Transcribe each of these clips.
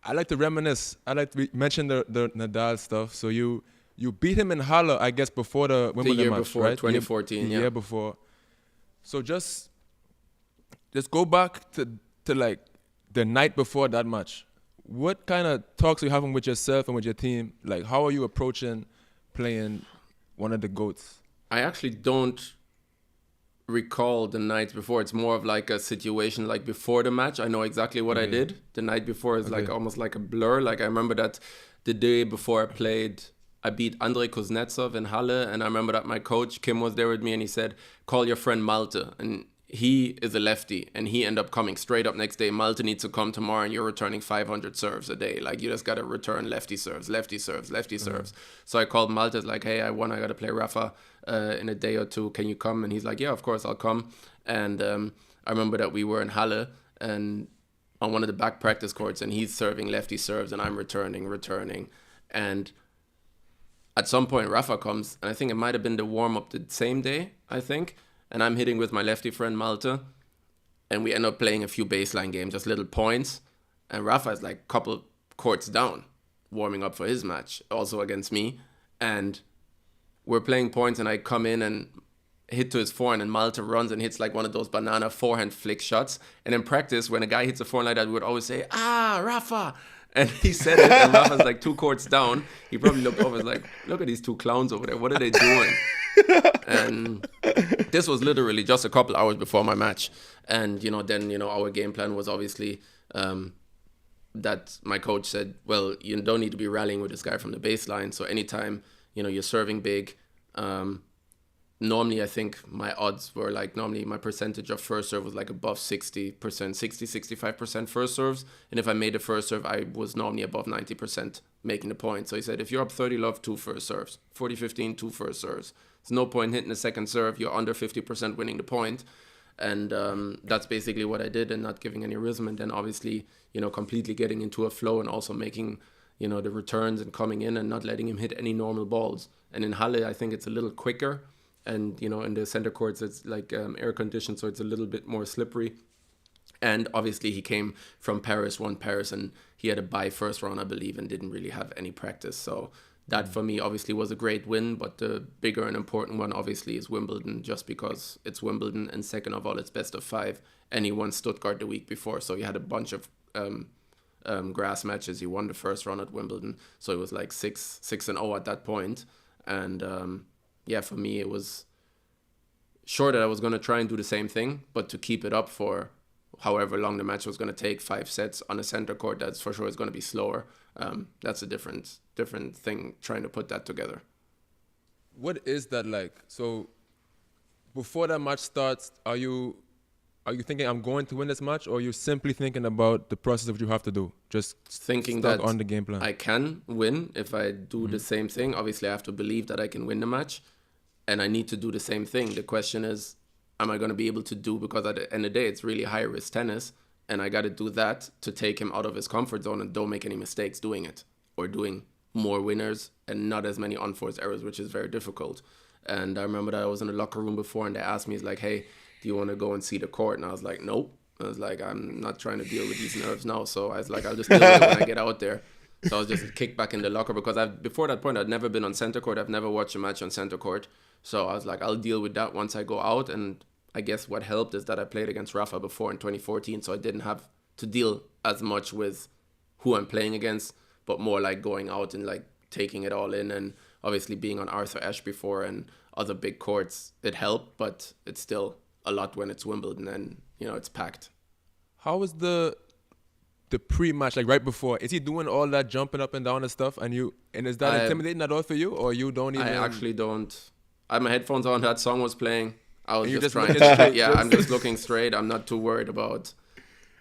I like to reminisce. I like to mention the Nadal stuff. So you beat him in Halle, I guess, before the Wimbledon year match, before, right? 2014, the year before. So just go back to like the night before that match. What kind of talks are you having with yourself and with your team? Like, how are you approaching playing one of the GOATs? I actually don't recall the nights before. It's more of like a situation like before the match. I know exactly what I did. The night before is like almost like a blur. Like I remember that the day before I played, I beat Andrei Kuznetsov in Halle, and I remember that my coach Kim was there with me, and he said, "Call your friend Malte." And he is a lefty, and he ended up coming straight up next day. Malte needs to come tomorrow, and you're returning 500 serves a day. Like, you just got to return lefty serves. So I called Malte, like, hey, I got to play Rafa in a day or two. Can you come? And he's like, yeah, of course, I'll come. And I remember that we were in Halle, and on one of the back practice courts, and he's serving lefty serves, and I'm returning. And at some point, Rafa comes, and I think it might have been the warm-up the same day, I think. And I'm hitting with my lefty friend Malte, and we end up playing a few baseline games, just little points. And Rafa is like a couple courts down, warming up for his match, also against me. And we're playing points, and I come in and hit to his forehand, and Malte runs and hits like one of those banana forehand flick shots. And in practice, when a guy hits a forehand like that, we would always say, Rafa. And he said it, and Rafa's like 2 courts down. He probably looked over, was like, look at these 2 clowns over there. What are they doing? And this was literally just a couple hours before my match. And, then, our game plan was obviously that my coach said, well, you don't need to be rallying with this guy from the baseline. So anytime, you're serving big, normally I think my odds were like, normally my percentage of first serve was like above 60%, 65% first serves. And if I made the first serve, I was normally above 90% making the point. So he said, if you're up 30 love, 2 first serves, 40-15, 2 first serves. There's no point hitting the second serve. You're under 50% winning the point. And that's basically what I did, and not giving any rhythm. And then obviously, completely getting into a flow, and also making, the returns and coming in and not letting him hit any normal balls. And in Halle, I think it's a little quicker. And, in the center courts, it's like air conditioned, so it's a little bit more slippery. And obviously he came from Paris, won Paris, and he had a bye first round, I believe, and didn't really have any practice. So that for me obviously was a great win, but the bigger and important one obviously is Wimbledon, just because it's Wimbledon, and second of all, it's best of 5. And he won Stuttgart the week before, so he had a bunch of grass matches. He won the first round at Wimbledon, so it was like 6-0 at that point. And for me, it was sure that I was going to try and do the same thing, but to keep it up for however long the match was going to take, 5 sets on a center court, that's for sure is going to be slower. That's a different thing, trying to put that together. What is that like? So before that match starts, are you thinking, I'm going to win this match, or are you simply thinking about the process of what you have to do? Just thinking stuck that on the game plan. I can win if I do the same thing. Obviously, I have to believe that I can win the match, and I need to do the same thing. The question is, am I going to be able to do, because at the end of the day, it's really high-risk tennis, and I got to do that to take him out of his comfort zone and don't make any mistakes doing it, or doing more winners and not as many unforced errors, which is very difficult. And I remember that I was in the locker room before, and they asked me, like, hey, do you want to go and see the court? And I was like, nope. I was like, I'm not trying to deal with these nerves now. So I was like, I'll just deal with it when I get out there. So I was just kicked back in the locker, because before that point, I'd never been on center court. I've never watched a match on center court. So I was like, I'll deal with that once I go out. And I guess what helped is that I played against Rafa before in 2014. So I didn't have to deal as much with who I'm playing against, but more like going out and like taking it all in. And obviously being on Arthur Ashe before and other big courts, it helped, but it's still a lot when it's Wimbledon and, it's packed. How was the pre-match, like right before? Is he doing all that jumping up and down and stuff? And is that intimidating at all for you, or you don't even? I actually don't. I had my headphones on. That song was playing. I was just trying. straight. Yeah, I'm just looking straight. I'm not too worried about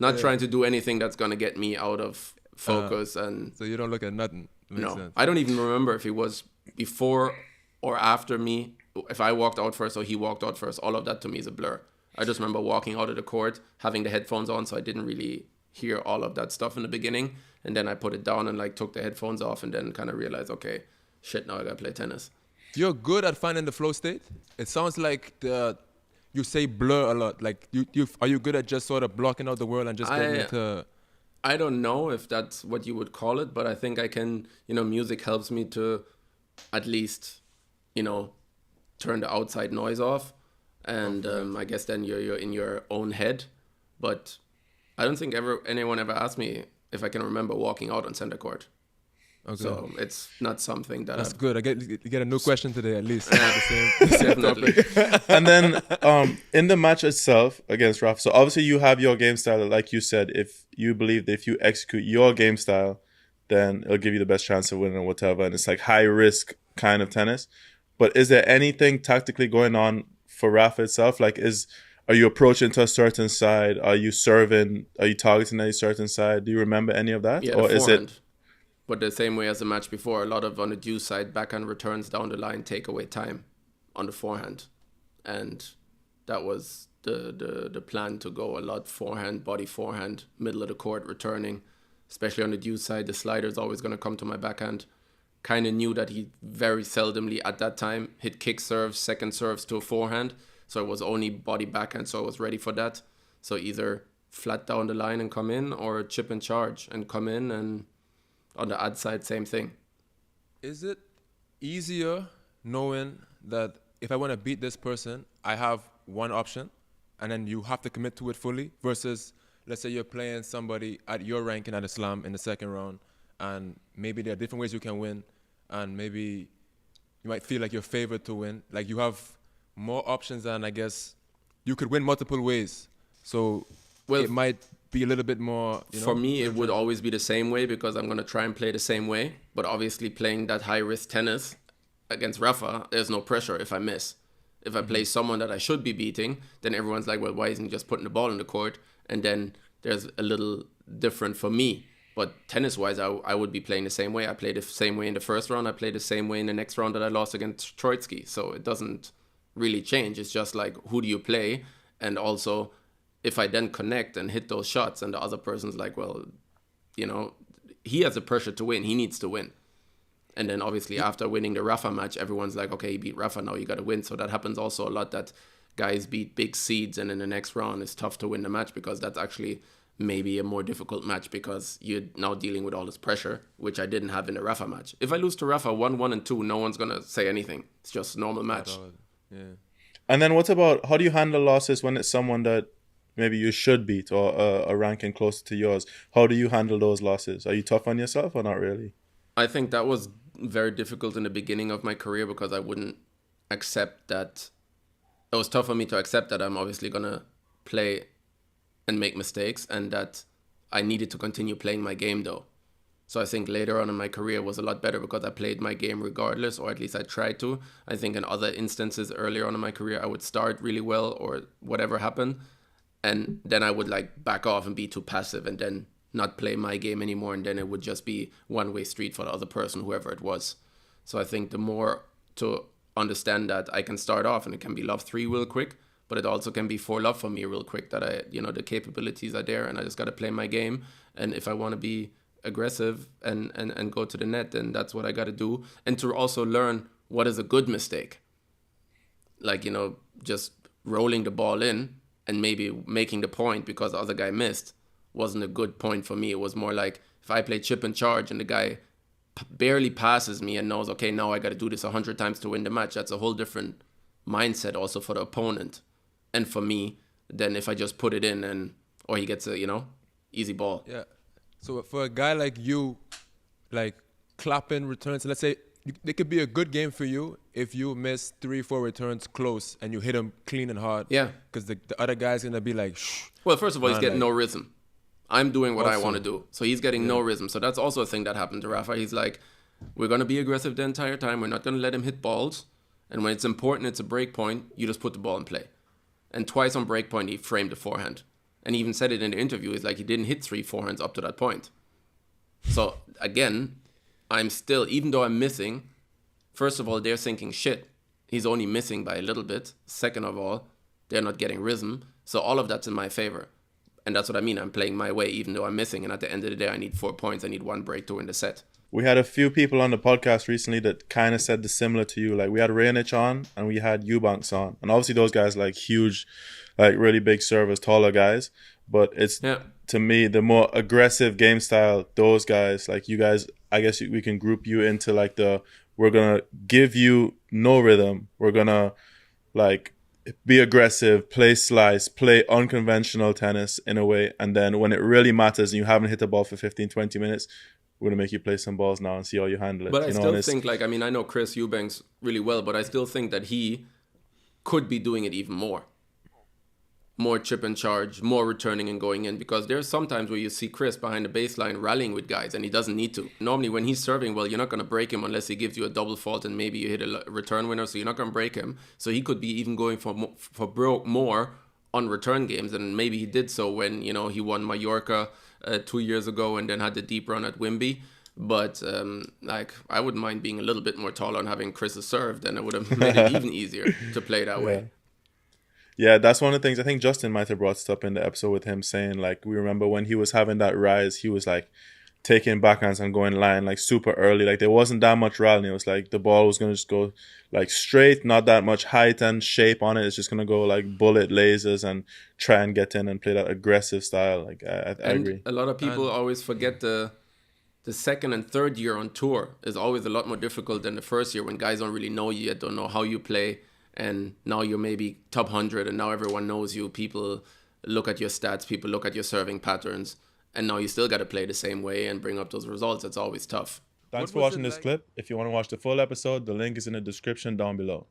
trying to do anything that's gonna get me out of focus. And so you don't look at nothing. Makes sense. I don't even remember if he was before or after me. If I walked out first or he walked out first, all of that to me is a blur. I just remember walking out of the court, having the headphones on, so I didn't really hear all of that stuff in the beginning. And then I put it down and like took the headphones off, and then kind of realized, okay, shit, now I gotta play tennis. You're good at finding the flow state? It sounds like you say blur a lot. Like, are you good at just sort of blocking out the world and just getting into... I don't know if that's what you would call it, but I think I can, music helps me to at least, turn the outside noise off. And I guess then you're in your own head. But I don't think anyone ever asked me if I can remember walking out on center court. Okay. So it's not something that's good. You get a new question today at least. Definitely. And then in the match itself against Rafa, so obviously you have your game style. Like you said, if you believe that if you execute your game style, then it'll give you the best chance of winning or whatever. And it's like high risk kind of tennis. But is there anything tactically going on for Rafa itself? Like are you approaching to a certain side? Are you serving? Are you targeting a certain side? Do you remember any of that? Yeah, or is it? But the same way as the match before, a lot of on the due side, backhand returns down the line take away time on the forehand. And that was the plan, to go a lot forehand, body forehand, middle of the court, returning. Especially on the due side, the slider is always going to come to my backhand. Kind of knew that he very seldomly at that time hit kick serves, second serves to a forehand. So it was only body backhand, so I was ready for that. So either flat down the line and come in, or chip and charge and come in, and on the ad side, same thing. Is it easier knowing that if I want to beat this person, I have one option and then you have to commit to it fully, versus let's say you're playing somebody at your ranking at Islam in the second round, and maybe there are different ways you can win, and maybe you might feel like you're favored to win. Like you have more options, and I guess you could win multiple ways. So it might be a little bit more, For me, it would always be the same way, because I'm going to try and play the same way. But obviously playing that high-risk tennis against Rafa, there's no pressure if I miss. If I play someone that I should be beating, then everyone's like, well, why isn't he just putting the ball in the court? And then there's a little different for me. But tennis-wise, I would be playing the same way. I played the same way in the first round. I played the same way in the next round that I lost against Troitsky. So it doesn't really change. It's just like, who do you play? And also, if I then connect and hit those shots and the other person's like, well, he has the pressure to win. He needs to win. And then obviously after winning the Rafa match, everyone's like, okay, he beat Rafa, now you got to win. So that happens also a lot, that guys beat big seeds, and in the next round it's tough to win the match, because that's actually maybe a more difficult match, because you're now dealing with all this pressure, which I didn't have in the Rafa match. If I lose to Rafa 1-1 and 2, no one's going to say anything. It's just a normal match. Yeah. And then what about, how do you handle losses when it's someone that maybe you should beat, or a ranking closer to yours? How do you handle those losses? Are you tough on yourself or not really? I think that was very difficult in the beginning of my career, because I wouldn't accept that. It was tough for me to accept that I'm obviously going to play and make mistakes, and that I needed to continue playing my game though. So I think later on in my career was a lot better, because I played my game regardless, or at least I tried to. I think in other instances earlier on in my career, I would start really well, or whatever happened, and then I would like back off and be too passive, and then not play my game anymore, and then it would just be one-way street for the other person, whoever it was. So I think the more to understand that I can start off and it can be love 3 real quick, but it also can be 4 love for me real quick, that I, the capabilities are there, and I just got to play my game. And if I want to be aggressive and go to the net, then that's what I got to do. And to also learn what is a good mistake. Like, just rolling the ball in and maybe making the point because the other guy missed wasn't a good point for me. It was more like, if I play chip and charge and the guy barely passes me and knows, okay, now I got to do this 100 times to win the match, that's a whole different mindset also for the opponent and for me than if I just put it in or he gets a, easy ball. Yeah. So for a guy like you, like clapping returns, let's say it could be a good game for you if you miss 3-4 returns close and you hit them clean and hard. Yeah. Because the other guy's going to be like, shh. Well, first of all, he's getting no rhythm. I'm doing what I want to do. So he's getting no rhythm. So that's also a thing that happened to Rafa. He's like, we're going to be aggressive the entire time. We're not going to let him hit balls. And when it's important, it's a break point, you just put the ball in play. And twice on break point, he framed the forehand. And he even said it in the interview. He's like, he didn't hit 3 forehands up to that point. So again, I'm still, even though I'm missing, first of all, they're thinking, shit, he's only missing by a little bit. Second of all, they're not getting rhythm. So all of that's in my favor. And that's what I mean. I'm playing my way, even though I'm missing. And at the end of the day, I need 4 points. I need 1 break to win the set. We had a few people on the podcast recently that kind of said the similar to you. Like we had Raonic on and we had Eubanks on. And obviously those guys like huge, like really big servers, taller guys. But it's, Yeah. to me, the more aggressive game style, those guys, like you guys, I guess we can group you into like we're going to give you no rhythm. We're going to like be aggressive, play slice, play unconventional tennis in a way. And then when it really matters and you haven't hit the ball for 15, 20 minutes, we're going to make you play some balls now and see how you handle it. But I you know, still think, like, I mean, I know Chris Eubanks really well, but I still think that he could be doing it even more. More chip and charge, more returning and going in, because there's sometimes where you see Chris behind the baseline rallying with guys and he doesn't need to. Normally when he's serving well, you're not going to break him unless he gives you a double fault and maybe you hit a return winner, so you're not going to break him. So he could be even going for broke more on return games, and maybe he did so when, you know, he won Mallorca 2 years ago and then had the deep run at Wimby. But like, I wouldn't mind being a little bit more taller and having Chris's serve, then it would have made it even easier to play that way. Yeah, that's one of the things I think Justin might have brought up in the episode with him saying, like, we remember when he was having that rise, he was like taking backhands and going line like super early. Like there wasn't that much rallying. It was like the ball was going to just go like straight, not that much height and shape on it. It's just going to go like bullet lasers and try and get in and play that aggressive style. Like I agree. A lot of people always forget the second and third year on tour is always a lot more difficult than the first year when guys don't really know you yet, don't know how you play. And now you're maybe top 100 and now everyone knows you. People look at your stats, people look at your serving patterns, and now you still got to play the same way and bring up those results. It's always tough. Thanks for watching this clip. If you want to watch the full episode, the link is in the description down below.